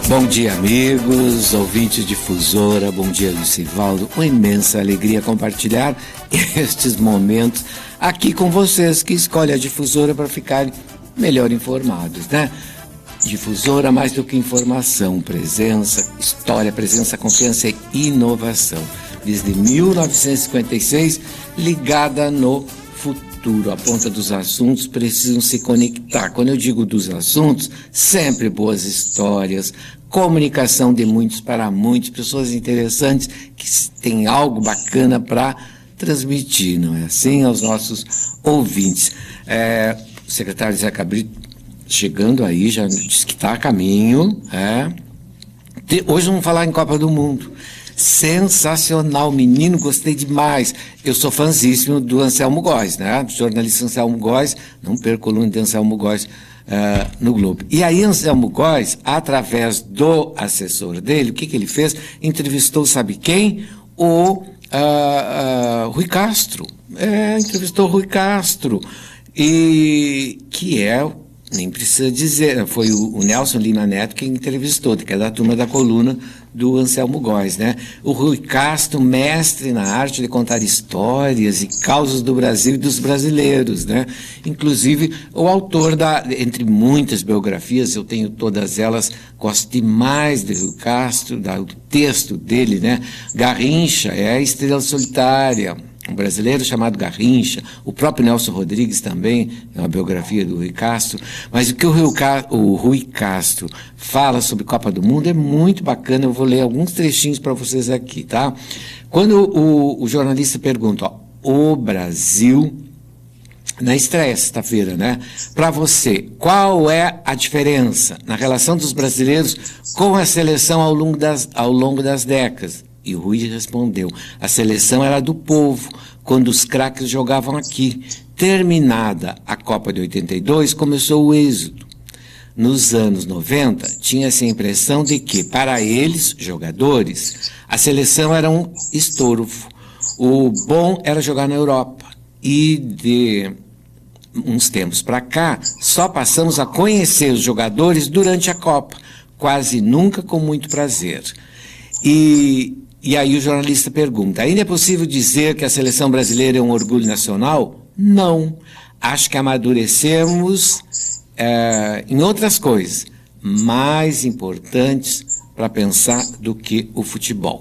Bom dia, amigos, ouvintes Difusora, bom dia, Lucivaldo. Uma imensa alegria compartilhar estes momentos aqui com vocês que escolhem a Difusora para ficarem melhor informados, né? Difusora mais do que informação, presença, história, presença, confiança e inovação. Desde 1956, ligada no futuro. A ponta dos assuntos precisam se conectar. Quando eu digo dos assuntos, sempre boas histórias, comunicação de muitos para muitos, pessoas interessantes que têm algo bacana para transmitir, não é assim, aos nossos ouvintes. O secretário Zé Cabrito chegando aí, já disse que está a caminho. Hoje vamos falar em Copa do Mundo. Sensacional, menino, gostei demais. Eu sou fãzíssimo do Anselmo Góes, né? Do jornalista Anselmo Góes, não perco o coluna de Anselmo Góes no Globo. E aí Anselmo Góes, através do assessor dele, o que ele fez? Entrevistou, sabe quem? O Rui Castro. Entrevistou o Rui Castro. E que nem precisa dizer, foi o Nelson Lima Neto quem entrevistou, que é da turma da coluna do Anselmo Góes, né? O Rui Castro, mestre na arte de contar histórias e causas do Brasil e dos brasileiros, né? Inclusive, o autor entre muitas biografias, eu tenho todas elas, gosto demais do Rui Castro, do texto dele, né? Garrincha é a estrela solitária, um brasileiro chamado Garrincha, o próprio Nelson Rodrigues também, é uma biografia do Rui Castro, mas o que o Rui Castro fala sobre Copa do Mundo é muito bacana, eu vou ler alguns trechinhos para vocês aqui, tá? Quando o jornalista pergunta, o Brasil, na estreia sexta-feira, né? Para você, qual é a diferença na relação dos brasileiros com a seleção ao longo das décadas? E o Rui respondeu, a seleção era do povo, quando os craques jogavam aqui. Terminada a Copa de 82, começou o êxodo. Nos anos 90, tinha-se a impressão de que, para eles, jogadores, a seleção era um estorvo. O bom era jogar na Europa. E de uns tempos para cá, só passamos a conhecer os jogadores durante a Copa, quase nunca com muito prazer. E aí o jornalista pergunta, ainda é possível dizer que a seleção brasileira é um orgulho nacional? Não. Acho que amadurecemos em outras coisas mais importantes para pensar do que o futebol.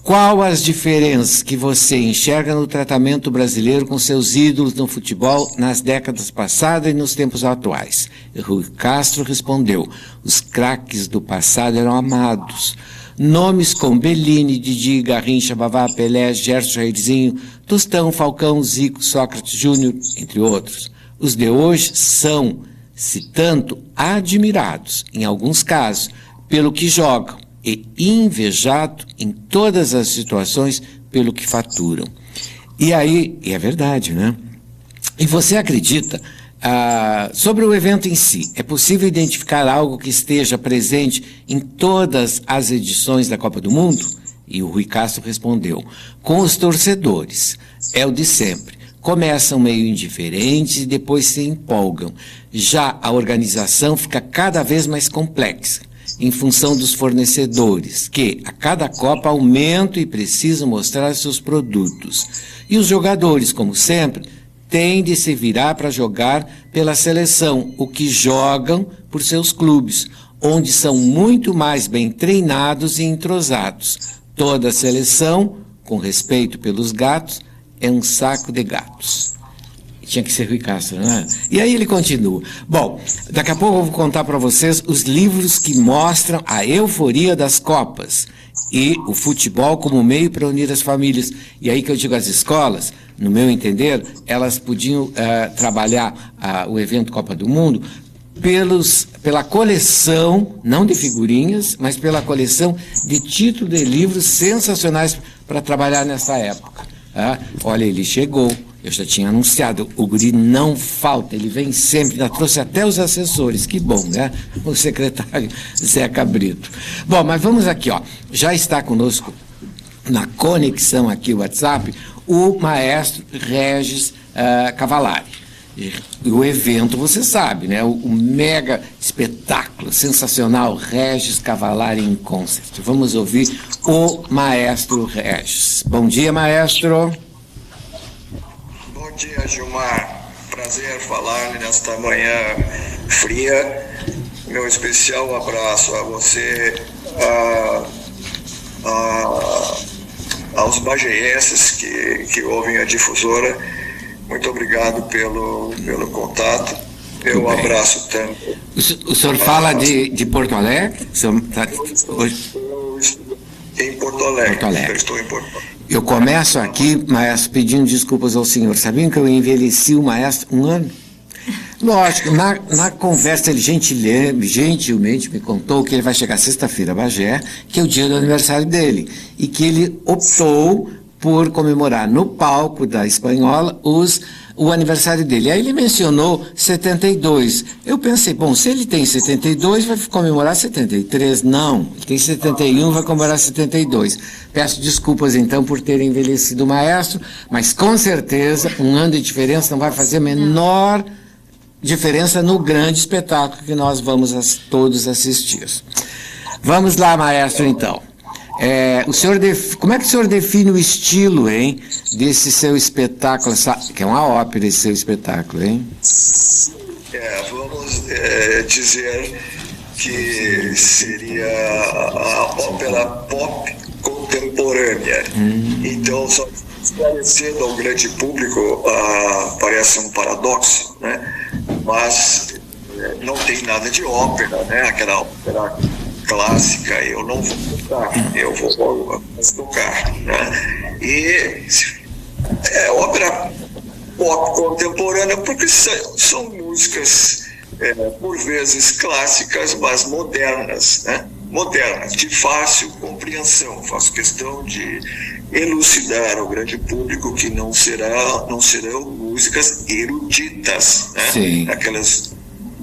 Qual as diferenças que você enxerga no tratamento brasileiro com seus ídolos no futebol nas décadas passadas e nos tempos atuais? Rui Castro respondeu, os craques do passado eram amados. Nomes como Bellini, Didi, Garrincha, Vavá, Pelé, Gerson, Jairzinho, Tostão, Falcão, Zico, Sócrates Júnior, entre outros. Os de hoje são, se tanto, admirados, em alguns casos, pelo que jogam e invejados em todas as situações pelo que faturam. E aí, é verdade, né? E você acredita... sobre o evento em si, é possível identificar algo que esteja presente em todas as edições da Copa do Mundo? E o Rui Castro respondeu, com os torcedores, é o de sempre. Começam meio indiferentes e depois se empolgam. Já a organização fica cada vez mais complexa, em função dos fornecedores, que a cada Copa aumentam e precisam mostrar seus produtos. E os jogadores, como sempre, têm de se virar para jogar pela seleção, o que jogam por seus clubes, onde são muito mais bem treinados e entrosados. Toda seleção, com respeito pelos gatos, é um saco de gatos. Tinha que ser Rui Castro, né? E aí ele continua. Bom, daqui a pouco eu vou contar para vocês os livros que mostram a euforia das Copas e o futebol como meio para unir as famílias. E aí que eu digo, as escolas, no meu entender, elas podiam trabalhar o evento Copa do Mundo pela coleção, não de figurinhas, mas pela coleção de títulos de livros sensacionais para trabalhar nessa época. Olha, ele chegou, eu já tinha anunciado, o guri não falta, ele vem sempre, já trouxe até os assessores, que bom, né? O secretário Zé Cabrito. Bom, mas vamos aqui, ó, já está conosco na conexão aqui, o WhatsApp, o maestro Regis Cavallari. E o evento, você sabe, né? O mega espetáculo sensacional Regis Cavallari in Concert. Vamos ouvir o maestro Regis. Bom dia, maestro. Bom dia, Gilmar. Prazer falar nesta manhã fria. Meu especial abraço a você, aos bageienses que ouvem a difusora. Muito obrigado pelo contato. Eu abraço tanto. O senhor fala de Porto Alegre? O senhor tá hoje? Em Porto Alegre. Porto Alegre. Eu estou em Porto Alegre. Eu começo aqui, maestro, pedindo desculpas ao senhor. Sabiam que eu envelheci o maestro 1 ano? Lógico, na conversa ele gentilmente me contou que ele vai chegar sexta-feira a Bagé, que é o dia do aniversário dele, e que ele optou por comemorar no palco da Espanhola o aniversário dele. Aí ele mencionou 72. Eu pensei, bom, se ele tem 72, vai comemorar 73. Não, ele tem 71, vai comemorar 72. Peço desculpas, então, por ter envelhecido o maestro, mas com certeza 1 ano de diferença não vai fazer a menor diferença no grande espetáculo que nós vamos todos assistir. Vamos lá, maestro, então. Como é que o senhor define o estilo, hein, desse seu espetáculo, que é uma ópera esse seu espetáculo, hein? Vamos dizer que seria a ópera pop contemporânea. Então, só esclarecendo ao grande público, parece um paradoxo, né? Mas não tem nada de ópera, né? Aquela ópera clássica, eu não vou tocar, eu vou tocar, né? E ópera pop contemporânea, porque são músicas por vezes clássicas, mas modernas, né? Modernas, de fácil compreensão. Faço questão de elucidar ao grande público que não serão músicas eruditas, né? Sim. Aquelas,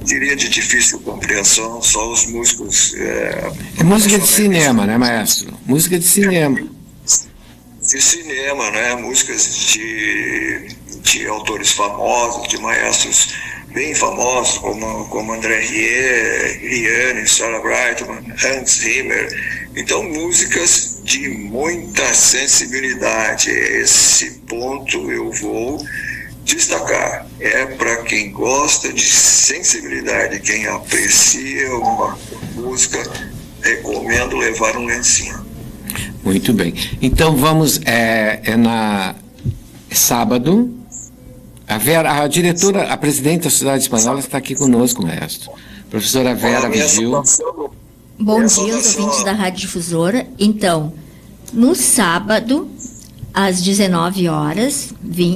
diria, de difícil compreensão, só os músicos... É música de cinema, né, maestro? Música de cinema. De cinema, né? Músicas de autores famosos, de maestros bem famosos, como André Rieu, Sarah Brightman, Hans Zimmer. Então, músicas de muita sensibilidade. Esse ponto eu vou destacar. É para quem gosta de sensibilidade, quem aprecia uma música, recomendo levar um lencinho. Muito bem. Então vamos, na sábado, a diretora, a presidente da Sociedade Espanhola está aqui conosco, maestro. Professora Vera Vigil. Bom dia aos ouvintes da Rádio Difusora. Então, no sábado, às 19 horas,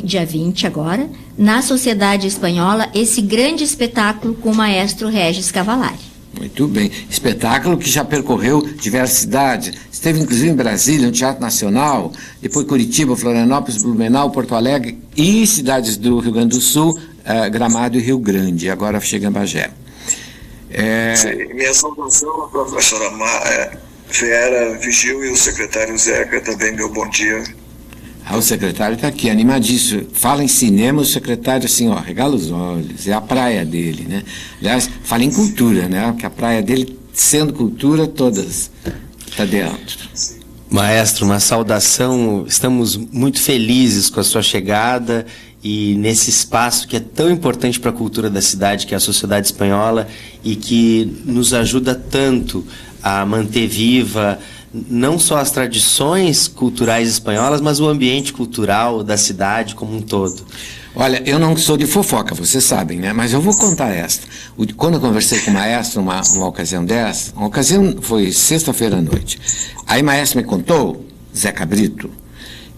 dia 20 agora, na Sociedade Espanhola, esse grande espetáculo com o maestro Regis Cavallari. Muito bem. Espetáculo que já percorreu diversas cidades. Esteve inclusive em Brasília, no Teatro Nacional, depois Curitiba, Florianópolis, Blumenau, Porto Alegre e cidades do Rio Grande do Sul, Gramado e Rio Grande. Agora chega em Bagé. Sim, minha saudação à professora Vera Vigil e o secretário Zeca também, meu bom dia. O secretário está aqui, animadíssimo. Fala em cinema, o secretário, assim, ó, regala os olhos. É a praia dele, né? Aliás, fala em cultura, né? Porque a praia dele, sendo cultura, todas está dentro. Maestro, uma saudação. Estamos muito felizes com a sua chegada e nesse espaço que é tão importante para a cultura da cidade, que é a Sociedade Espanhola, e que nos ajuda tanto a manter viva não só as tradições culturais espanholas, mas o ambiente cultural da cidade como um todo. Olha, eu não sou de fofoca, vocês sabem, né? Mas eu vou contar esta. Quando eu conversei com o maestro, uma ocasião dessa, uma ocasião foi sexta-feira à noite. Aí o maestro me contou, Zé Cabrito,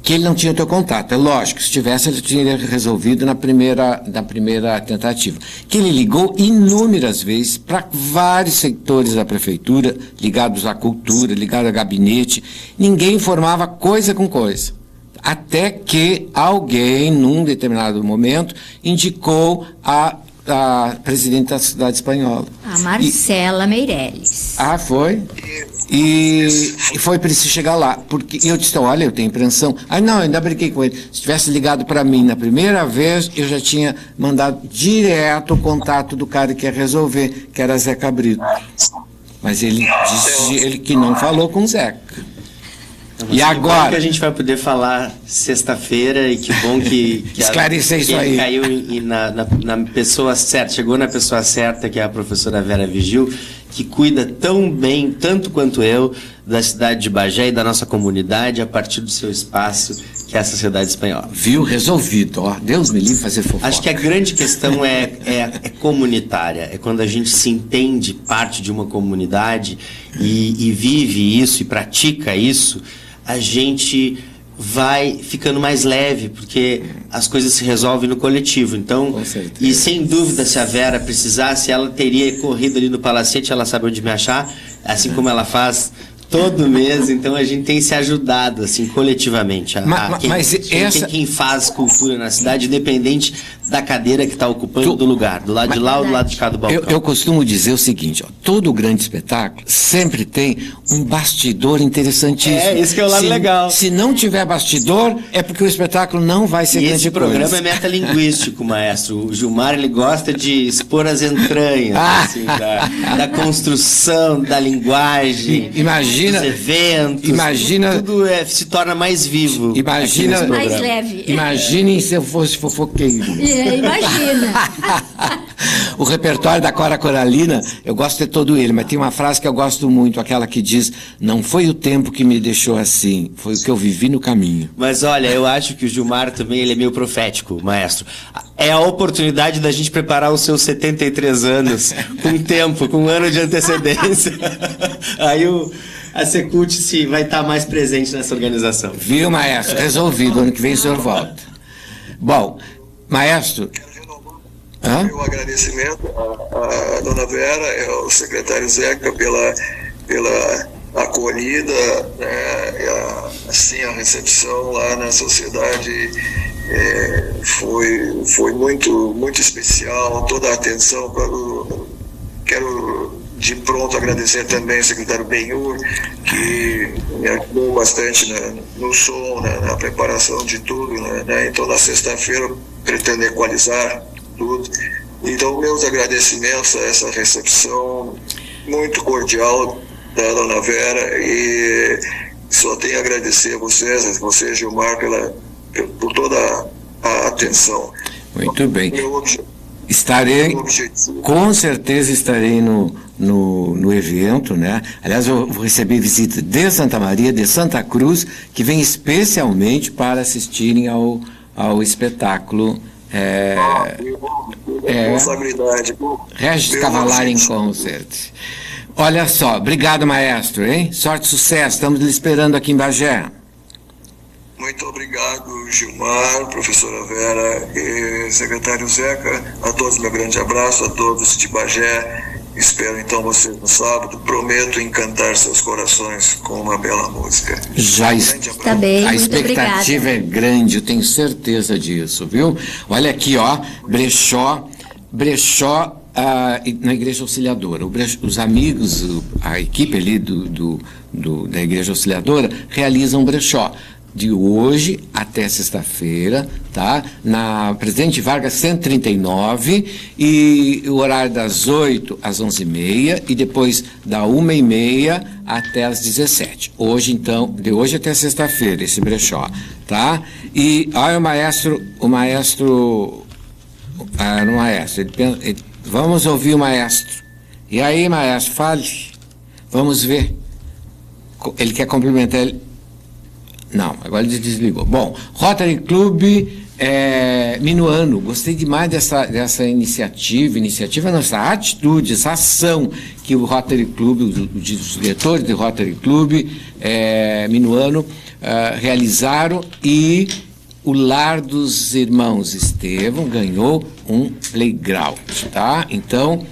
que ele não tinha teu contato. É lógico, se tivesse, ele tinha resolvido na primeira tentativa. Que ele ligou inúmeras vezes para vários setores da prefeitura, ligados à cultura, ligados a gabinete. Ninguém informava coisa com coisa. Até que alguém, num determinado momento, indicou a a presidente da Cidade Espanhola. A Marcela Meirelles. Ah, foi? E foi preciso chegar lá, porque eu disse, olha, eu tenho impressão. Ah, não, ainda brinquei com ele. Se tivesse ligado para mim na primeira vez, eu já tinha mandado direto o contato do cara que ia resolver, que era Zeca Brito. Mas ele disse que não falou com o Zeca. E agora? Que a gente vai poder falar sexta-feira, e que bom que esclarecer isso aí. Caiu na pessoa certa, chegou na pessoa certa, que é a professora Vera Vigil, que cuida tão bem, tanto quanto eu, da cidade de Bagé e da nossa comunidade a partir do seu espaço, que é a Sociedade Espanhola. Viu? Resolvido, ó. Deus me livre fazer fofoca. Acho que a grande questão é comunitária, é quando a gente se entende parte de uma comunidade e vive isso e pratica isso, a gente vai ficando mais leve, porque as coisas se resolvem no coletivo. Então, e sem dúvida, se a Vera precisasse, ela teria corrido ali no Palacete, ela sabe onde me achar, assim como ela faz todo mês. Então a gente tem se ajudado assim coletivamente. Quem faz cultura na cidade, independente da cadeira que está ocupando do lugar, do lado de lá ou do lado de cá do balcão. Eu costumo dizer o seguinte, ó, todo grande espetáculo sempre tem um bastidor interessantíssimo. É, isso que é o lado legal. Se não tiver bastidor, é porque o espetáculo não vai ser grande coisa. Esse programa é metalinguístico, maestro. O Gilmar, ele gosta de expor as entranhas assim, da construção, da linguagem, dos eventos. Tudo se torna mais vivo. Mais leve. Imaginem se eu fosse fofoqueiro. Imagina. O repertório da Cora Coralina, eu gosto de todo ele, mas tem uma frase que eu gosto muito, aquela que diz: não foi o tempo que me deixou assim, foi o que eu vivi no caminho. Mas olha, eu acho que o Gilmar também, ele é meio profético, maestro. É a oportunidade da gente preparar os seus 73 anos com tempo, com um ano de antecedência. Aí a Secult vai estar mais presente nessa organização. Viu, maestro? Resolvido, ano que vem o senhor volta. Bom, maestro... Meu agradecimento à dona Vera, ao secretário Zeca pela acolhida, né, assim, a recepção lá na sociedade foi muito, muito especial, toda a atenção. Quero de pronto agradecer também ao secretário Benhur, que me ajudou bastante no som, na preparação de tudo, né? Então na sexta-feira pretendo equalizar tudo. Então, meus agradecimentos a essa recepção muito cordial da dona Vera, e só tenho a agradecer a você, Gilmar, por toda a atenção. Muito bem. Com certeza estarei no evento, né? Aliás, eu vou receber visita de Santa Maria, de Santa Cruz, que vem especialmente para assistirem ao espetáculo. Responsabilidade. Regis Cavalar em Concert. Olha só, obrigado, maestro, hein? Sorte e sucesso, estamos lhe esperando aqui em Bagé. Muito obrigado, Gilmar, professora Vera e secretário Zeca. A todos meu grande abraço, a todos de Bagé. Espero então vocês no sábado. Prometo encantar seus corações com uma bela música. Já está bem, a expectativa é grande, eu tenho certeza disso, viu? Olha aqui, ó, brechó na Igreja Auxiliadora. Os amigos, a equipe ali da Igreja Auxiliadora realizam um brechó de hoje até sexta-feira, tá? Na Presidente Vargas 139, e o horário das 8 às 11h30 e depois da 1h30 até às 17h. Hoje, então, de hoje até sexta-feira, esse brechó, tá? E olha o maestro, vamos ouvir o maestro. E aí, maestro, fale. Vamos ver. Ele quer cumprimentar ele. Não, agora ele desligou. Bom, Rotary Club Minuano, gostei demais dessa iniciativa, nossa atitude, essa ação que o Rotary Club, os diretores do Rotary Club Minuano realizaram, e o Lar dos Irmãos Estevão ganhou um playground, tá? Então,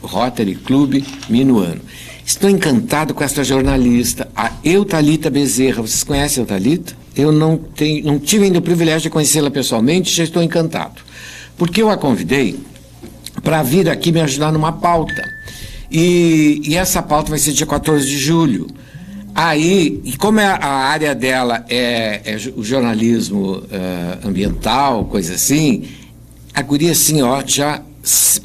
Rotary Club Minuano. Estou encantado com essa jornalista, a Eutalita Bezerra. Vocês conhecem a Eutalita? Eu não tive ainda o privilégio de conhecê-la pessoalmente, já estou encantado. Porque eu a convidei para vir aqui me ajudar numa pauta. E essa pauta vai ser dia 14 de julho. Aí, e como a área dela é o jornalismo ambiental, coisa assim, a guria, assim, ó, já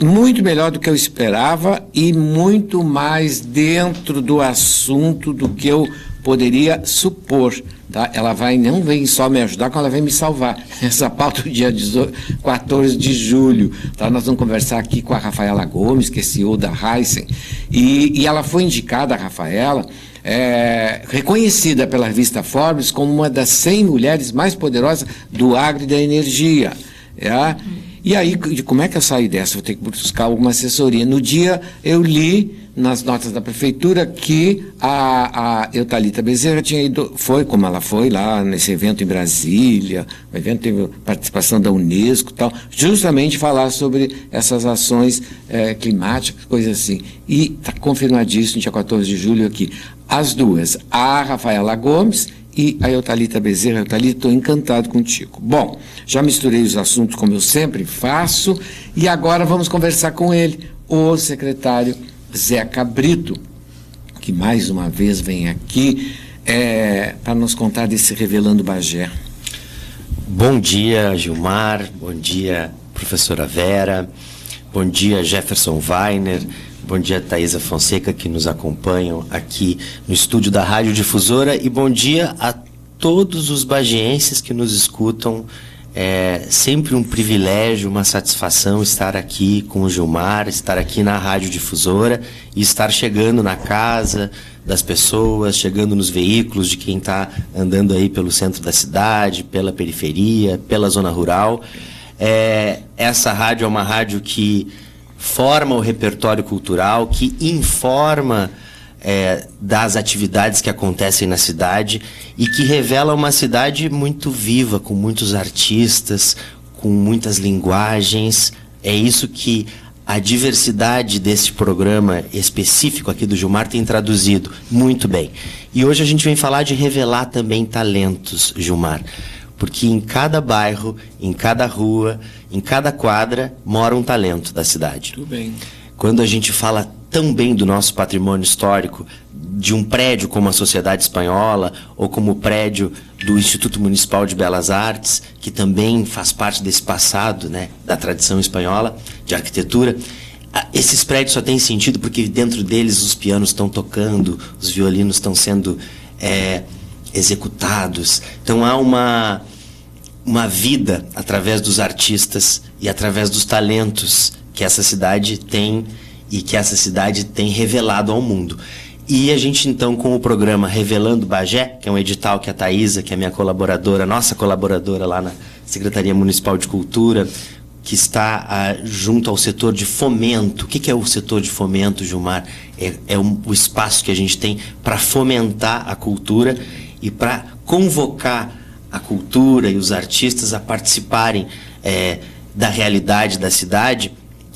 muito melhor do que eu esperava e muito mais dentro do assunto do que eu poderia supor, tá? Ela não vem só me ajudar, como ela vem me salvar. Essa pauta do dia 14 de julho, tá? Nós vamos conversar aqui com a Rafaela Gomes, que é CEO da Heisen, e ela foi indicada, a Rafaela, reconhecida pela revista Forbes como uma das 100 mulheres mais poderosas do agro e da energia. E aí, como é que eu saí dessa? Vou ter que buscar alguma assessoria. No dia, eu li nas notas da prefeitura que a Eutalita Bezerra tinha ido, como ela foi lá nesse evento em Brasília, o evento teve participação da Unesco e tal, justamente falar sobre essas ações climáticas, coisas assim. E está confirmadíssimo, dia 14 de julho aqui. As duas, a Rafaela Gomes e a Eutalita Bezerra. Eutalita, estou encantado contigo. Bom, já misturei os assuntos como eu sempre faço e agora vamos conversar com ele, o secretário Zeca Brito, que mais uma vez vem aqui para nos contar desse Revelando Bagé. Bom dia, Gilmar, bom dia, professora Vera, bom dia, Jefferson Weiner, bom dia, Thaisa Fonseca, que nos acompanham aqui no estúdio da Rádio Difusora, e bom dia a todos os bagienses que nos escutam. É sempre um privilégio, uma satisfação estar aqui com o Gilmar, estar aqui na Rádio Difusora e estar chegando na casa das pessoas, chegando nos veículos de quem está andando aí pelo centro da cidade, pela periferia, pela zona rural. Essa rádio é uma rádio que forma o repertório cultural, que informa das atividades que acontecem na cidade e que revela uma cidade muito viva, com muitos artistas, com muitas linguagens. É isso que a diversidade desse programa específico aqui do Gilmar tem traduzido muito bem. E hoje a gente vem falar de revelar também talentos, Gilmar, porque em cada bairro, em cada rua, em cada quadra, mora um talento da cidade. Tudo bem. Quando a gente fala tão bem do nosso patrimônio histórico, de um prédio como a Sociedade Espanhola, ou como o prédio do Instituto Municipal de Belas Artes, que também faz parte desse passado, né, da tradição espanhola de arquitetura, esses prédios só têm sentido porque dentro deles os pianos estão tocando, os violinos estão sendo executados. Então há uma vida através dos artistas e através dos talentos que essa cidade tem e que essa cidade tem revelado ao mundo. E a gente, então, com o programa Revelando Bagé, que é um edital que a Thaisa, que é minha colaboradora, nossa colaboradora lá na Secretaria Municipal de Cultura, que está junto ao setor de fomento. O que é o setor de fomento, Gilmar? O espaço que a gente tem para fomentar a cultura e para convocar a cultura e os artistas a participarem da realidade da cidade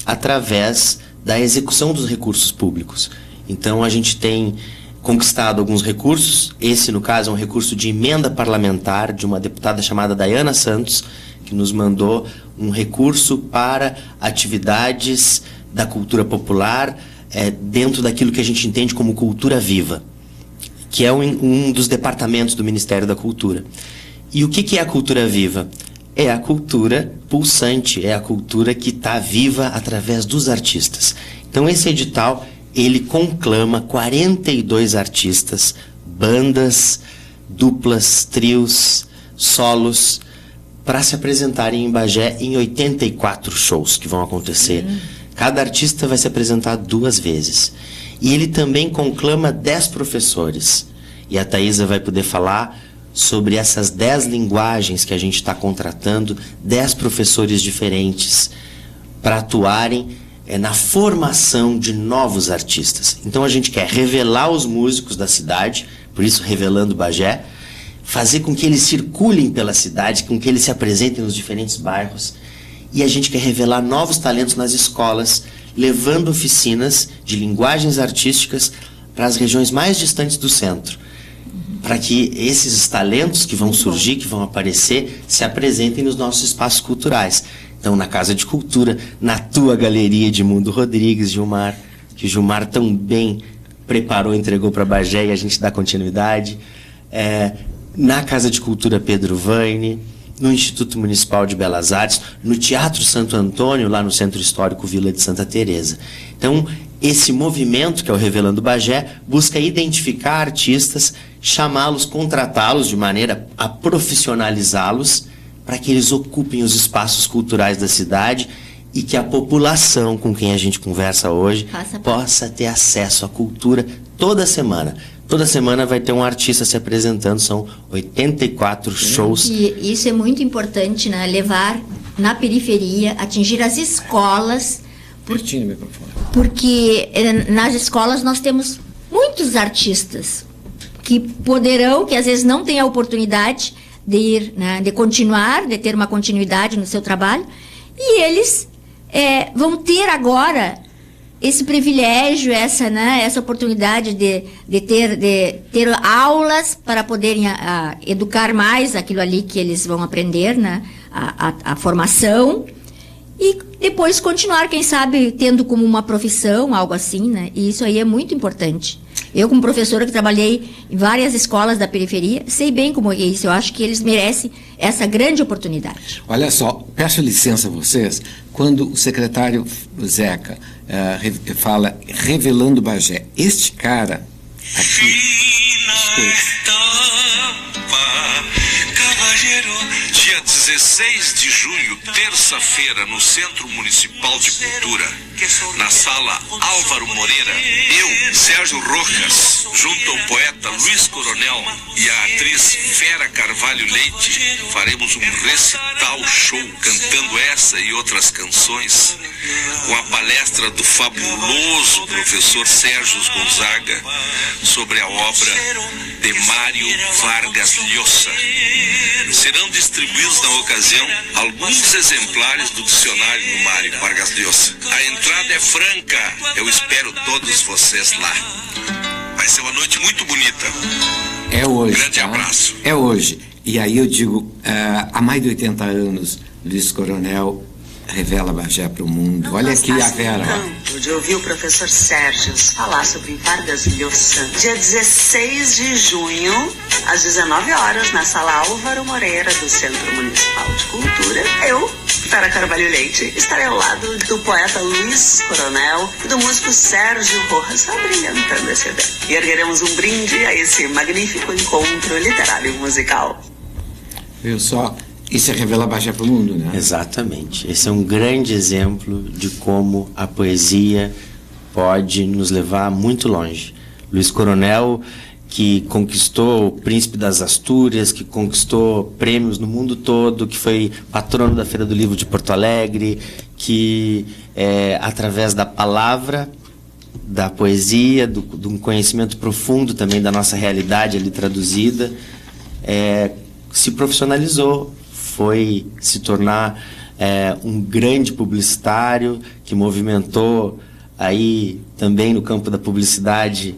através da execução dos recursos públicos. Então a gente tem conquistado alguns recursos. Esse, no caso, é um recurso de emenda parlamentar de uma deputada chamada Dayana Santos, que nos mandou um recurso para atividades da cultura popular dentro daquilo que a gente entende como cultura viva, que é um dos departamentos do Ministério da Cultura. E o que é a cultura viva? É a cultura pulsante, é a cultura que está viva através dos artistas. Então esse edital, ele conclama 42 artistas, bandas, duplas, trios, solos, para se apresentarem em Bagé em 84 shows que vão acontecer. Cada artista vai se apresentar 2 vezes. E ele também conclama 10 professores. E a Thaisa vai poder falar sobre essas 10 linguagens que a gente está contratando, 10 professores diferentes para atuarem na formação de novos artistas. Então a gente quer revelar os músicos da cidade, por isso Revelando Bagé, fazer com que eles circulem pela cidade, com que eles se apresentem nos diferentes bairros, e a gente quer revelar novos talentos nas escolas, levando oficinas de linguagens artísticas para as regiões mais distantes do centro, para que esses talentos que vão surgir, que vão aparecer, se apresentem nos nossos espaços culturais. Então, na Casa de Cultura, na tua galeria Edmundo Rodrigues, Gilmar, que o Gilmar tão bem preparou, entregou para Bagé e a gente dá continuidade. Na Casa de Cultura Pedro Vaine, no Instituto Municipal de Belas Artes, no Teatro Santo Antônio, lá no Centro Histórico Vila de Santa Teresa. Então, esse movimento, que é o Revelando Bagé, busca identificar artistas, chamá-los, contratá-los de maneira a profissionalizá-los, para que eles ocupem os espaços culturais da cidade e que a população com quem a gente conversa hoje possa ter acesso à cultura toda semana. Toda semana vai ter um artista se apresentando, são 84 shows. E isso é muito importante, né? Levar na periferia, atingir as escolas. Porque nas escolas nós temos muitos artistas que poderão, que às vezes não têm a oportunidade de ir, né, de continuar, de ter uma continuidade no seu trabalho, e eles vão ter agora esse privilégio, essa oportunidade de ter aulas para poderem educar mais aquilo ali que eles vão aprender, né, a formação, e depois continuar, quem sabe, tendo como uma profissão, algo assim, né, e isso aí é muito importante. Eu, como professora que trabalhei em várias escolas da periferia, sei bem como é isso. Eu acho que eles merecem essa grande oportunidade. Olha só, peço licença a vocês, quando o secretário Zeca fala Revelando Bagé, este cara aqui... Dia 16 de junho, terça-feira, no Centro Municipal de Cultura, na sala Álvaro Moreira, eu, Sérgio Rojas, junto ao poeta Luiz Coronel e a atriz Vera Carvalho Leite, faremos um recital show cantando essa e outras canções, com a palestra do fabuloso professor Sérgio Gonzaga sobre a obra de Mário Vargas Llosa. Serão distribuídos na ocasião alguns exemplares do dicionário do Mário Vargas Llosa. A entrada é franca, eu espero todos vocês lá. Vai ser uma noite muito bonita. É hoje. Grande abraço. É hoje. E aí eu digo, há mais de 80 anos, Luiz Coronel revela Bagé para o mundo. Não. Olha aqui a Vera. De ouvir o professor Sérgio falar sobre Vargas Llosa. Dia 16 de junho, às 19 horas, na sala Álvaro Moreira, do Centro Municipal de Cultura. Eu, Vera Carvalho Leite, estarei ao lado do poeta Luiz Coronel e do músico Sérgio Rojas, abrilhantando esse evento. E ergueremos um brinde a esse magnífico encontro literário e musical. Viu só? Isso é revelar Bagé para o mundo, né? Exatamente. Esse é um grande exemplo de como a poesia pode nos levar muito longe. Luiz Coronel, que conquistou o Príncipe das Astúrias, que conquistou prêmios no mundo todo, que foi patrono da Feira do Livro de Porto Alegre, que através da palavra, da poesia, de um conhecimento profundo também da nossa realidade ali traduzida, se profissionalizou, foi se tornar um grande publicitário que movimentou aí também no campo da publicidade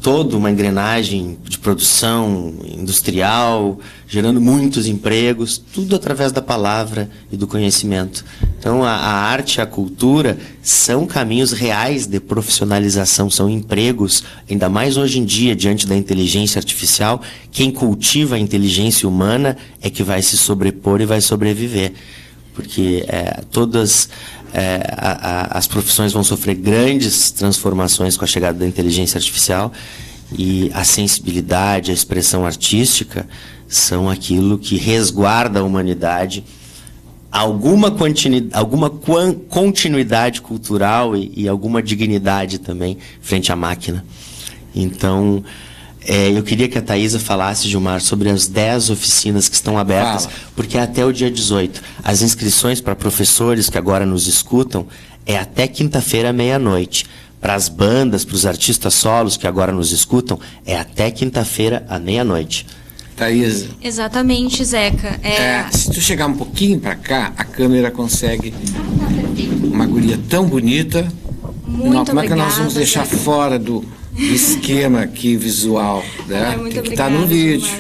toda uma engrenagem de produção industrial, gerando muitos empregos, tudo através da palavra e do conhecimento. Então a arte e a cultura são caminhos reais de profissionalização, são empregos, ainda mais hoje em dia, diante da inteligência artificial. Quem cultiva a inteligência humana é que vai se sobrepor e vai sobreviver, porque todas as profissões vão sofrer grandes transformações com a chegada da inteligência artificial, e a sensibilidade, a expressão artística são aquilo que resguarda a humanidade, alguma continuidade cultural e alguma dignidade também frente à máquina. Então, eu queria que a Thaisa falasse, Gilmar, sobre as 10 oficinas que estão abertas, porque é até o dia 18. As inscrições para professores que agora nos escutam é até quinta-feira, meia-noite. Para as bandas, para os artistas solos que agora nos escutam, é até quinta-feira, à meia-noite. Thaisa. Exatamente, Zeca. Se tu chegar um pouquinho para cá, a câmera consegue uma guria tão bonita. Muito como é que nós vamos deixar fora do esquema aqui visual, né? Tem que estar no vídeo.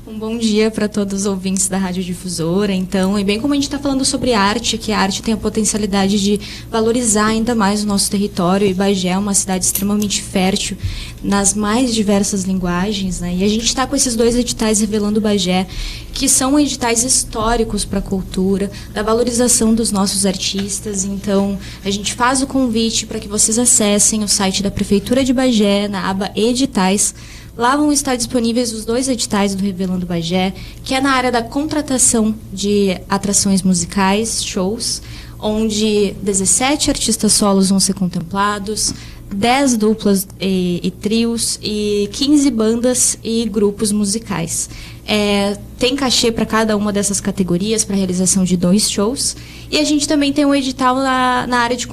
Um Bom dia para todos os ouvintes da Rádio Difusora. Então, e bem como a gente está falando sobre arte, que a arte tem a potencialidade de valorizar ainda mais o nosso território, e Bagé é uma cidade extremamente fértil nas mais diversas linguagens, né? E a gente está com esses 2 editais Revelando Bagé, que são editais históricos para a cultura, da valorização dos nossos artistas. Então, a gente faz o convite para que vocês acessem o site da Prefeitura de Bagé, na aba Editais. Lá vão estar disponíveis os 2 editais do Revelando Bagé, que é na área da contratação de atrações musicais, shows, onde 17 artistas solos vão ser contemplados, 10 duplas e trios e 15 bandas e grupos musicais. Tem cachê para cada uma dessas categorias para a realização de 2 shows. E a gente também tem um edital na área de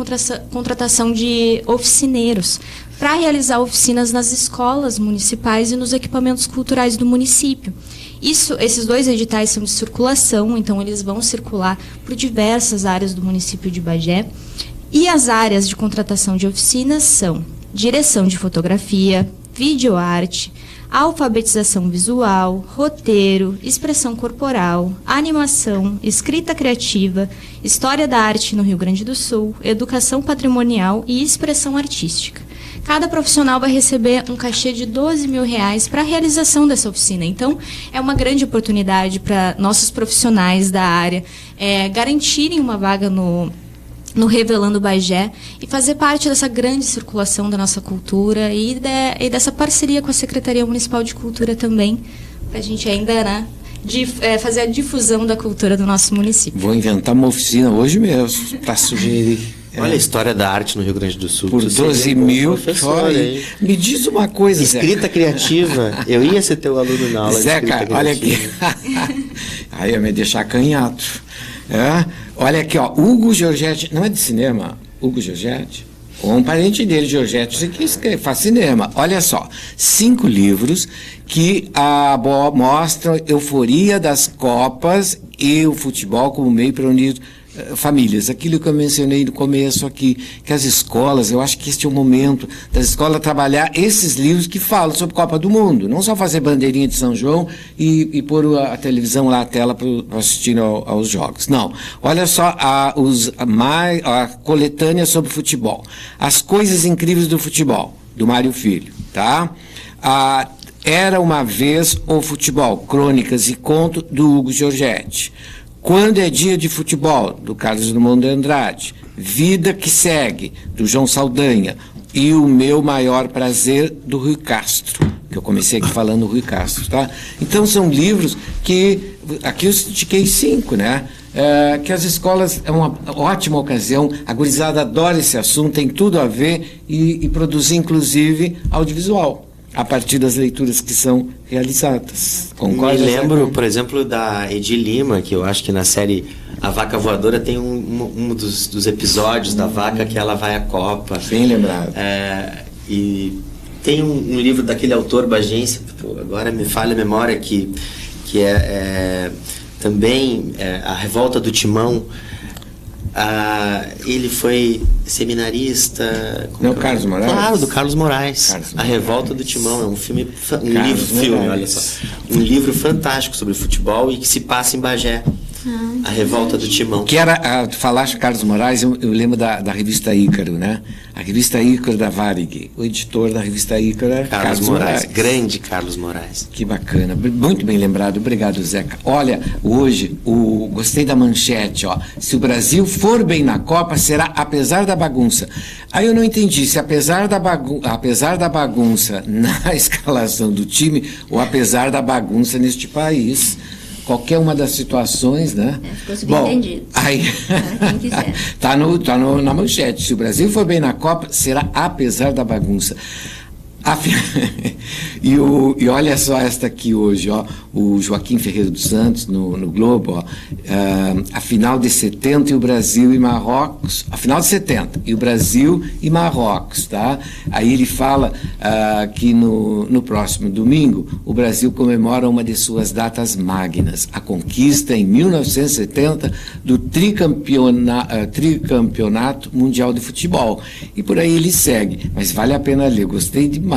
contratação de oficineiros, para realizar oficinas nas escolas municipais e nos equipamentos culturais do município. Esses 2 editais são de circulação, então eles vão circular por diversas áreas do município de Bagé. E as áreas de contratação de oficinas são direção de fotografia, videoarte, alfabetização visual, roteiro, expressão corporal, animação, escrita criativa, história da arte no Rio Grande do Sul, educação patrimonial e expressão artística. Cada profissional vai receber um cachê de R$12.000 para a realização dessa oficina. Então, é uma grande oportunidade para nossos profissionais da área garantirem uma vaga no Revelando Bagé e fazer parte dessa grande circulação da nossa cultura e dessa parceria com a Secretaria Municipal de Cultura também, para a gente ainda fazer a difusão da cultura do nosso município. Vou inventar uma oficina hoje mesmo, para sugerir. Olha a história da arte no Rio Grande do Sul. Por 12 mil, me diz uma coisa, escrita Zeca. Criativa. Eu ia ser teu aluno na aula Zeca, de escrita olha aqui. Aí ia me deixar canhato. Olha aqui, ó, Hugo Giorgetti, não é de cinema? Hugo Giorgetti? Ou um parente dele, Giorgetti, que faz cinema. Olha só, 5 livros que mostram a euforia das Copas e o futebol como meio para unir famílias. Aquilo que eu mencionei no começo aqui, que as escolas, eu acho que este é o momento das escolas trabalhar esses livros que falam sobre Copa do Mundo, não só fazer bandeirinha de São João e pôr a televisão lá, a tela para assistir aos jogos. Não. Olha só a coletânea sobre futebol. As coisas incríveis do futebol, do Mário Filho, tá? Era uma vez o futebol, crônicas e conto do Hugo Giorgetti. Quando é dia de futebol, do Carlos Drummond de Andrade. Vida que segue, do João Saldanha. E o meu maior prazer, do Rui Castro. Que eu comecei aqui falando do Rui Castro, tá? Então são livros que, aqui eu indiquei 5, né? Que as escolas é uma ótima ocasião, a gurizada adora esse assunto, tem tudo a ver e produzir, inclusive, audiovisual, a partir das leituras que são realizadas. Concorda? Me lembro, por exemplo, da Edi Lima, que eu acho que na série A Vaca Voadora tem um dos episódios da vaca que ela vai à Copa. Bem lembrado. E tem um livro daquele autor bagense, agora me falha a memória, que é também A Revolta do Timão. Ele foi seminarista. Não, Carlos Moraes? Claro, do Carlos Moraes. A Revolta do Timão é um filme, olha só. Um livro fantástico sobre futebol e que se passa em Bagé. A Revolta do Timão. Que era, falaste Carlos Moraes, eu lembro da revista Ícaro, né? A revista Ícaro da Varig. O editor da revista Ícaro era Carlos Moraes. Grande Carlos Moraes. Que bacana, muito bem lembrado. Obrigado, Zeca. Olha, hoje, gostei da manchete, ó. Se o Brasil for bem na Copa, será apesar da bagunça. Aí eu não entendi se apesar da bagunça na escalação do time ou apesar da bagunça neste país. Qualquer uma das situações, né? Ficou subentendido. Bom, aí quem quiser. tá na manchete. Se o Brasil for bem na Copa, será apesar da bagunça. E olha só esta aqui hoje, ó, o Joaquim Ferreira dos Santos, no Globo, ó, a final de 70 e o Brasil e Marrocos, a final de 70 e o Brasil e Marrocos, tá? Aí ele fala que no próximo domingo o Brasil comemora uma de suas datas magnas, a conquista em 1970 do tricampeonato mundial de futebol. E por aí ele segue, mas vale a pena ler, gostei demais.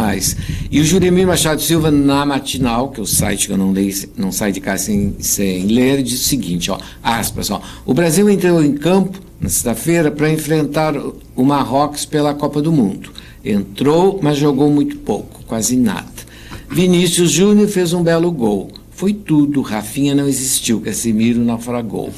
E o Juremir Machado Silva na Matinal, que é o site que eu não leio não sai de casa sem ler, diz o seguinte, aspas, o Brasil entrou em campo na sexta-feira para enfrentar o Marrocos pela Copa do Mundo. Entrou, mas jogou muito pouco, quase nada. Vinícius Júnior fez um belo gol. Foi tudo, Rafinha não existiu, Casemiro naufragou.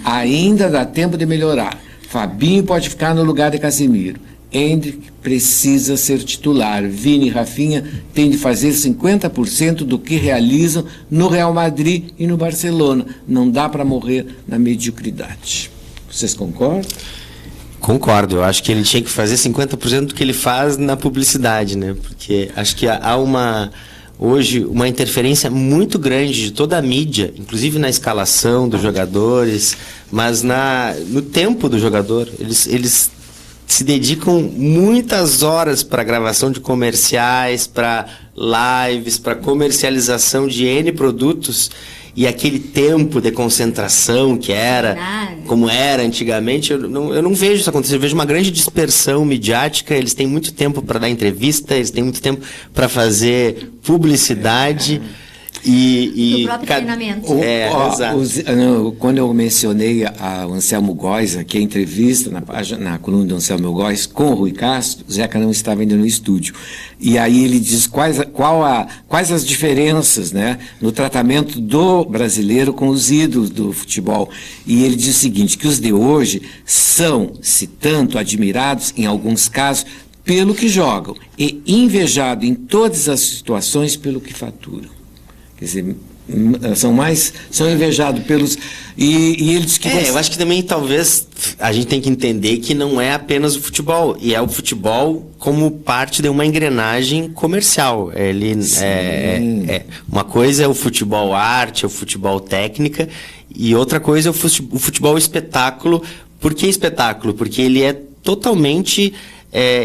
Ainda dá tempo de melhorar. Fabinho pode ficar no lugar de Casemiro. Endrick precisa ser titular. Vini e Rafinha têm de fazer 50% do que realizam no Real Madrid e no Barcelona. Não dá para morrer na mediocridade. Vocês concordam? Concordo, eu acho que ele tinha que fazer 50% do que ele faz na publicidade, né? Porque acho que há hoje uma interferência muito grande de toda a mídia, inclusive na escalação dos jogadores, mas no tempo do jogador. Eles se dedicam muitas horas para gravação de comerciais, para lives, para comercialização de N produtos, e aquele tempo de concentração que era, como era antigamente, eu não vejo isso acontecer. Eu vejo uma grande dispersão midiática. Eles têm muito tempo para dar entrevista, eles têm muito tempo para fazer publicidade. E o próprio treinamento. Quando eu mencionei o Anselmo Góes, aqui a entrevista na coluna do Anselmo Góes com o Rui Castro, o Zeca não estava ainda no estúdio. E aí ele diz quais as diferenças, né, no tratamento do brasileiro com os ídolos do futebol. E ele diz o seguinte, que os de hoje são, se tanto, admirados, em alguns casos, pelo que jogam e invejados em todas as situações pelo que faturam. Quer dizer, são invejados pelos... E ele diz que... eu acho que também talvez a gente tem que entender que não é apenas o futebol, e é o futebol como parte de uma engrenagem comercial. Uma coisa é o futebol arte, é o futebol técnica, e outra coisa é o futebol espetáculo. Por que espetáculo? Porque ele é totalmente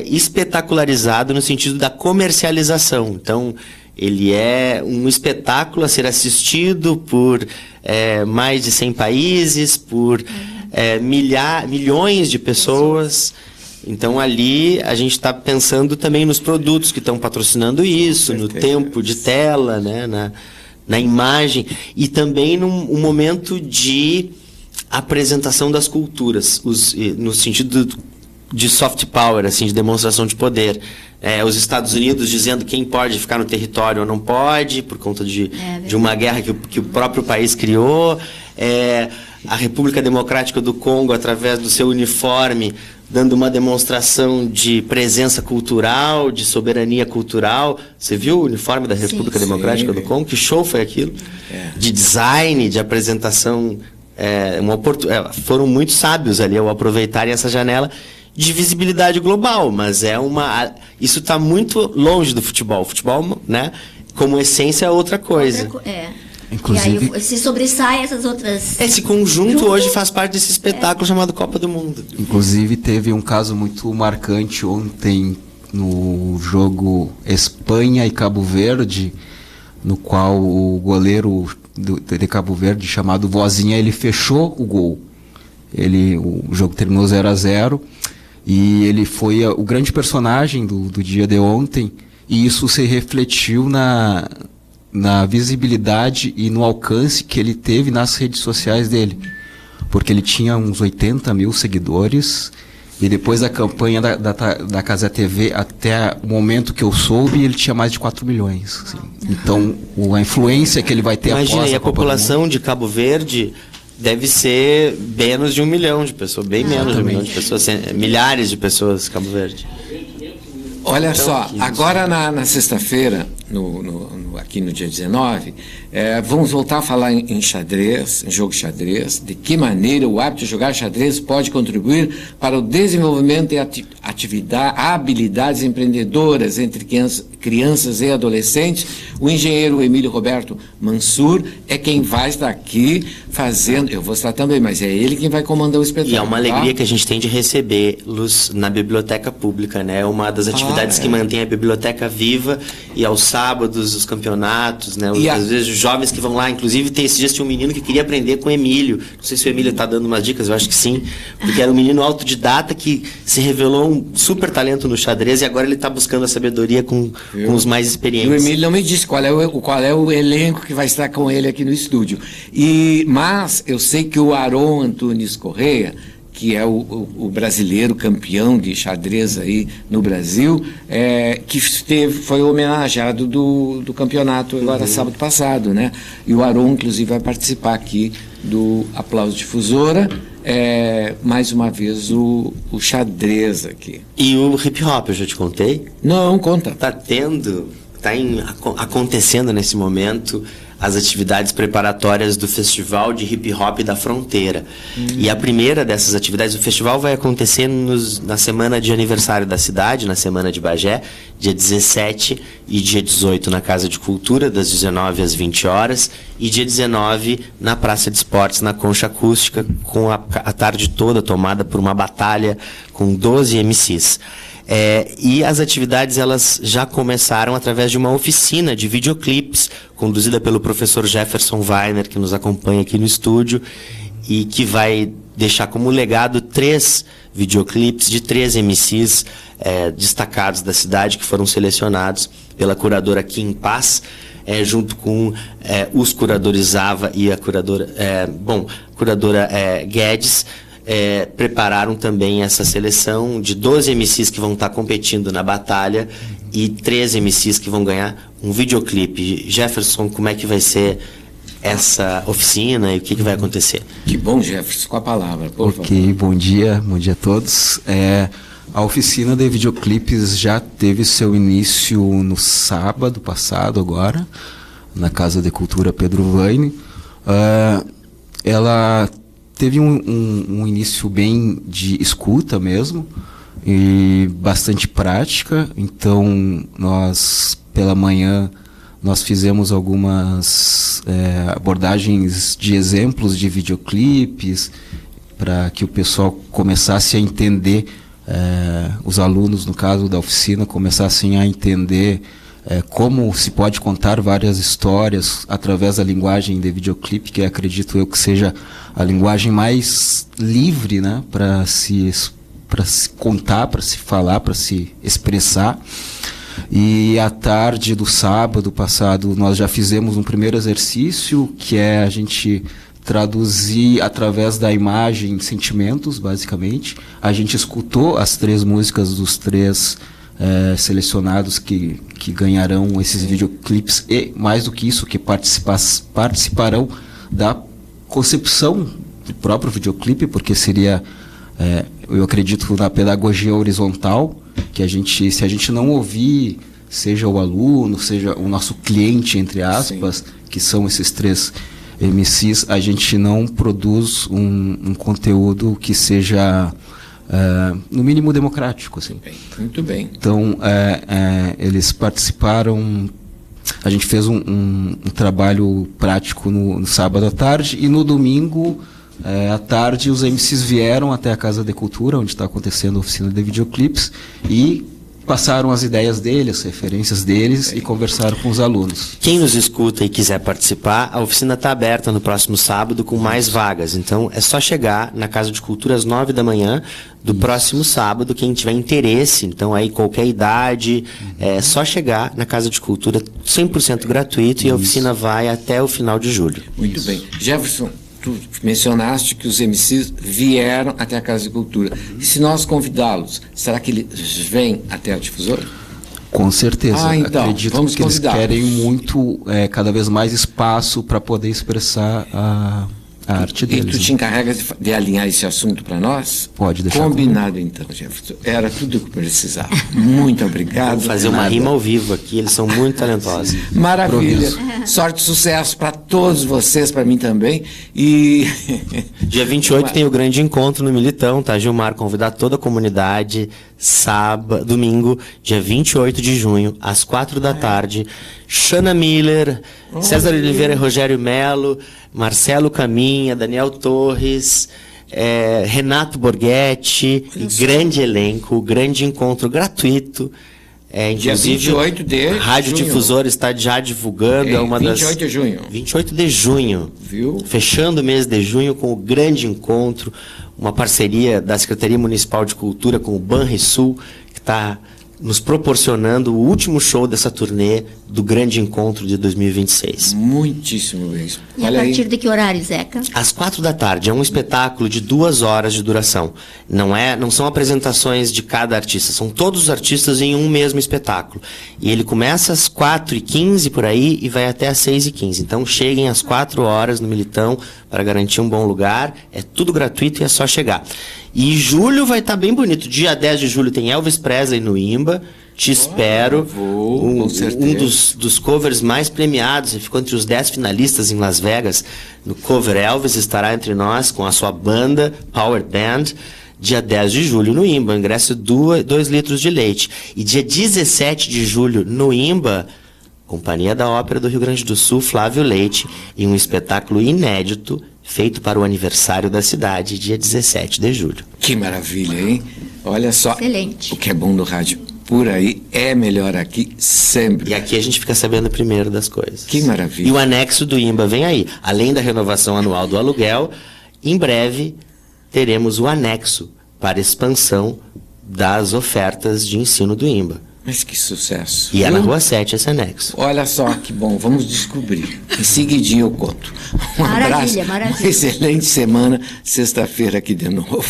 espetacularizado no sentido da comercialização. Então, ele é um espetáculo a ser assistido por mais de 100 países, por milhões de pessoas. Então, ali, a gente está pensando também nos produtos que estão patrocinando isso, no tempo de tela, né, na imagem, e também num momento de apresentação das culturas, no sentido de soft power, assim, de demonstração de poder. Os Estados Unidos dizendo quem pode ficar no território ou não pode, por conta de uma guerra que o próprio país criou. A República Democrática do Congo, através do seu uniforme, dando uma demonstração de presença cultural, de soberania cultural. Você viu o uniforme da República Democrática do Congo? Que show foi aquilo? De design, de apresentação. Foram muito sábios ali ao aproveitarem essa janela de visibilidade global, mas isso está muito longe do futebol. O futebol, né, como essência, é outra coisa. Inclusive, e aí se sobressai essas outras... Esse conjunto hoje faz parte desse espetáculo chamado Copa do Mundo. Inclusive, teve um caso muito marcante ontem no jogo Espanha e Cabo Verde, no qual o goleiro de Cabo Verde, chamado Vozinha, ele fechou o gol. O jogo terminou 0-0. E ele foi o grande personagem do dia de ontem, e isso se refletiu na visibilidade e no alcance que ele teve nas redes sociais dele. Porque ele tinha uns 80 mil seguidores, e depois da campanha da Casa TV, até o momento que eu soube, ele tinha mais de 4 milhões. Assim. Então, a influência que ele vai ter após a Copa do Mundo. Imagina, a população de Cabo Verde deve ser menos de 1 milhão de pessoas, bem menos de 1 milhão de pessoas, milhares de pessoas em Cabo Verde. Olha só, agora na sexta-feira, aqui no dia 19, vamos voltar a falar em xadrez, em jogo de xadrez, de que maneira o hábito de jogar xadrez pode contribuir para o desenvolvimento de habilidades empreendedoras entre crianças e adolescentes. O engenheiro Emílio Roberto Mansur é quem vai estar aqui fazendo, eu vou estar também, mas é ele quem vai comandar o espetáculo. E é uma alegria que a gente tem de recebê-los na biblioteca pública, né? Uma das atividades que mantém a biblioteca viva, e aos sábados os campeonatos, né? Às vezes os jovens que vão lá, inclusive esses dias tinha um menino que queria aprender com o Emílio. Não sei se o Emílio está dando umas dicas, eu acho que sim, porque era um menino autodidata que se revelou um super talento no xadrez, e agora ele está buscando a sabedoria com com os mais experientes. O Emílio não me disse qual é o elenco que vai estar com ele aqui no estúdio. Mas eu sei que o Aron Antunes Correia, que é o brasileiro campeão de xadrez aí no Brasil, que foi homenageado do campeonato agora sábado passado, né? E o Aron, inclusive, vai participar aqui do Aplauso Difusora. Mais uma vez o xadrez aqui. E o hip hop, eu já te contei? Não, conta. Acontecendo nesse momento as atividades preparatórias do Festival de Hip Hop da Fronteira. E a primeira dessas atividades, o festival vai acontecer na semana de aniversário da cidade, na semana de Bagé, dia 17 e dia 18 na Casa de Cultura, das 19 às 20 horas, e dia 19 na Praça de Esportes, na Concha Acústica, com a tarde toda tomada por uma batalha com 12 MCs. E as atividades elas já começaram através de uma oficina de videoclipes conduzida pelo professor Jefferson Weiner, que nos acompanha aqui no estúdio e que vai deixar como legado 3 videoclipes de 3 MCs destacados da cidade que foram selecionados pela curadora Kim Paz, junto com os curadores Ava e a curadora Guedes. Prepararam também essa seleção de 12 MCs que vão estar competindo na batalha e 3 MCs que vão ganhar um videoclipe. Jefferson, como é que vai ser essa oficina e o que vai acontecer? Que bom, Jefferson, com a palavra, por favor. Bom dia a todos. A oficina de videoclipes já teve seu início no sábado passado, agora, na Casa de Cultura Pedro Vaine. Ela teve um início bem de escuta mesmo e bastante prática. Então, pela manhã, nós fizemos algumas abordagens de exemplos de videoclipes para que o pessoal começasse a entender, os alunos, no caso da oficina, começassem a entender como se pode contar várias histórias através da linguagem de videoclipe, que acredito eu que seja a linguagem mais livre, né, para se contar, para se falar, para se expressar. E à tarde do sábado passado nós já fizemos um primeiro exercício, que é a gente traduzir através da imagem sentimentos, basicamente. A gente escutou as 3 músicas dos 3 selecionados que ganharão esses videoclipes e, mais do que isso, que participarão da concepção do próprio videoclipe, porque seria, eu acredito na pedagogia horizontal, que se a gente não ouvir, seja o aluno, seja o nosso cliente, entre aspas, que são esses 3 MCs, a gente não produz um conteúdo que seja no mínimo democrático, assim. Muito bem. Então, eles participaram. A gente fez um trabalho prático no sábado à tarde, e no domingo à tarde os MCs vieram até a Casa de Cultura, onde está acontecendo a oficina de videoclipes, e passaram as ideias deles, as referências deles, e conversaram com os alunos. Quem nos escuta e quiser participar, a oficina está aberta no próximo sábado com mais vagas. Então é só chegar na Casa de Cultura às 9 da manhã do próximo sábado. Quem tiver interesse, então aí qualquer idade, é só chegar na Casa de Cultura, 100% gratuito, e a oficina vai até o final de julho. Muito bem. Jefferson, tu mencionaste que os MCs vieram até a Casa de Cultura. E se nós convidá-los, será que eles vêm até a difusora? Com certeza. Então, acredito que eles querem muito, cada vez mais espaço para poder expressar a arte deles. E tu te encarregas de alinhar esse assunto para nós? Pode deixar. Combinado então, Jefferson. Era tudo o que precisava. Muito obrigado. Vamos fazer uma rima ao vivo aqui, eles são muito talentosos. Maravilha. Sorte e sucesso para todos vocês, para mim também. E dia 28 tem o grande encontro no Militão, tá, Gilmar? Convidar toda a comunidade, domingo, dia 28 de junho, às 4 da tarde. Shana Miller, César Oliveira e Rogério Melo, Marcelo Caminha, Daniel Torres, Renato Borghetti, grande elenco, grande encontro gratuito. Inclusive, dia 28 de Rádio junho. Difusora está já divulgando. 28 de junho. 28 de junho. Viu? Fechando o mês de junho com o grande encontro, uma parceria da Secretaria Municipal de Cultura com o Banrisul, que está nos proporcionando o último show dessa turnê do Grande Encontro de 2026. Muitíssimo bem. E a partir de que horário, Zeca? Às 4 da tarde. É um espetáculo de 2 horas de duração. Não são apresentações de cada artista, são todos os artistas em um mesmo espetáculo. E ele começa às 4h15 por aí e vai até às 6h15. Então cheguem às 4 horas no Militão para garantir um bom lugar. É tudo gratuito e é só chegar. E julho vai estar bem bonito. Dia 10 de julho tem Elvis Presley no IMBA. Te espero. Com certeza. Um dos covers mais premiados. Ele ficou entre os 10 finalistas em Las Vegas. No cover Elvis estará entre nós com a sua banda, Power Band. Dia 10 de julho no IMBA. O ingresso 2 litros de leite. E dia 17 de julho no IMBA, Companhia da Ópera do Rio Grande do Sul, Flávio Leite, e um espetáculo inédito feito para o aniversário da cidade, dia 17 de julho. Que maravilha, hein? Olha só. Excelente. O que é bom do rádio por aí é melhor aqui sempre. E aqui a gente fica sabendo primeiro das coisas. Que maravilha. E o anexo do IMBA vem aí. Além da renovação anual do aluguel, em breve teremos o anexo para expansão das ofertas de ensino do IMBA. Mas que sucesso. E é na Rua 7 esse anexo. Olha só que bom, vamos descobrir. Em seguidinho eu conto. Um Maravilha, abraço, maravilha. uma excelente semana. Sexta-feira aqui de novo.